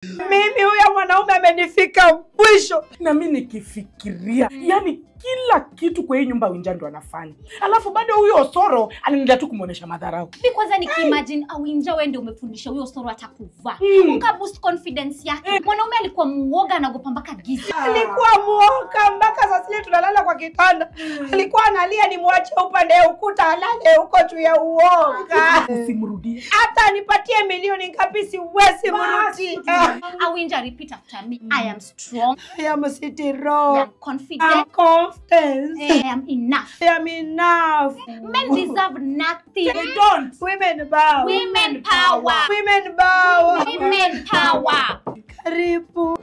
Mimi huyo mwanaume amenifika mwisho. Na mimi nikifikiria, yani kila kitu kwa hii nyumba Awinja ndo anafanya. Alafu bado huyo Osoro anaendelea tu kumuonesha madharau. Mimi kwanza nikiimagine Awinja wewe ndio umefundisha huyo Osoro atakuvaa. Uka boost confidence yake. Mwanaume alikuwa muoga anagopa mpaka giza. Alikuwa muoga mpaka sasa ile tunalala kwa kitanda. Alikuwa analia nimwache upande ukuta alale huko juu ya uoga. Usimrudie. Hata nipatie milioni ngapi siwezi mrudi. Awinja, repeat after me. I am strong. I am strong. I am confident. I'm confident. I am enough. I am enough. Men deserve nothing. They don't. Women power. Women power. Women power. Women power. Karibu.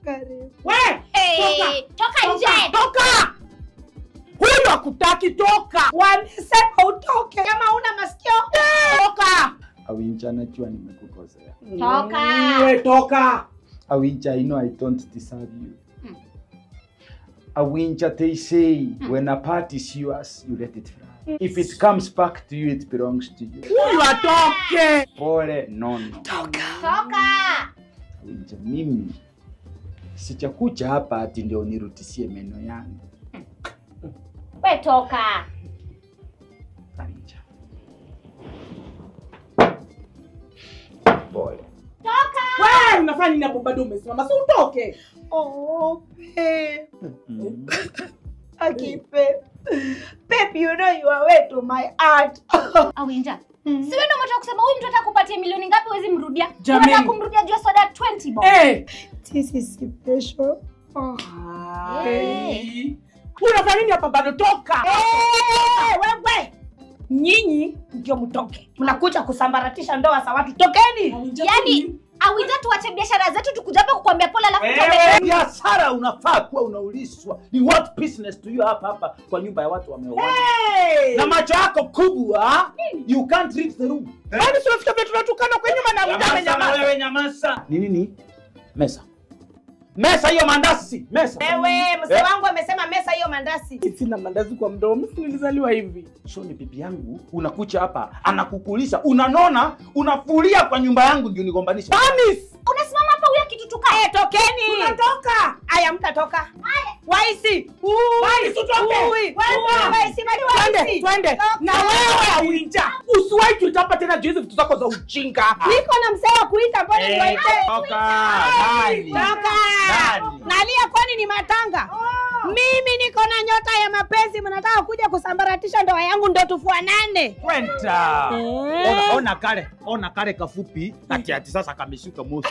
Karibu. We! Hey, toka nje. Toka! Huyu hakutaki, toka! Wamesema utoke kama una masikio. Toka! Awinja, najua nimekukosea. Toka. Wewe toka! Awinja, I know I don't deserve you. Awinja, they say when a part is yours, you let it fly. If it comes back to you, it belongs to you. Huyu atoke! Pole nono. Toka. Awinja, mimi sijakuja hapa ati ndio nirudishie meno yangu. We toka. Awinja. Pole. Toka. Wewe unafanya nini hapo bado umesimama? Si utoke. Oh, babe. Akipe. Babe, you know you are way to my heart. Awinja. Si wewe ndio unataka kusema huyu mtu atakupatia milioni ngapi huwezi mrudia? Jamani. Unataka kumrudia juu ya soda 20 bob. This is special. Oh. Hey. Unafanya nini hapa bado? Toka! Wewe. Nyinyi ndio mtoke. Mnakuja kusambaratisha ndoa za watu. Tokeni. Yaani Awinja, tuache biashara zetu tukuja hapa kukuambia pole alafu Biashara unafaa kuwa unaulizwa. Ni what business do you have hapa kwa nyumba ya watu wameoana? Na macho yako kubwa, you can't read the room. Bado sio fika vitu tunatukana kwa nyuma na Awinja amenyamaza. Wewe nyamaza. Nini? Mesa. Mesa hiyo mandasi. Mesa. Wewe, mzee wangu amesema mesa hiyo mandasi. Sina mandazi kwa mdomo, si nilizaliwa hivi. So ni bibi yangu, unakuja hapa, anakukulisha, unanona, unafulia kwa nyumba yangu ndio nigombanisha. Promise. unasimama hapa huyo akitutuka. Tokeni. Unatoka. Aya, mtatoka. Waisi. Waisi, tutoke. Waisi, waisi. Twende. Na wewe Awinja, usiwahi tuita hapa tena hizi vitu zako za ujinga. Niko na msee wa kuita, mbona niwaite? Toka. Toka. Nalia kwani ni matanga? Mimi niko na nyota ya mapenzi, mnataka kuja kusambaratisha ndoa yangu ndio tufuanane. Kwenda. Ona kale kafupi, ati sasa kameshuka moto.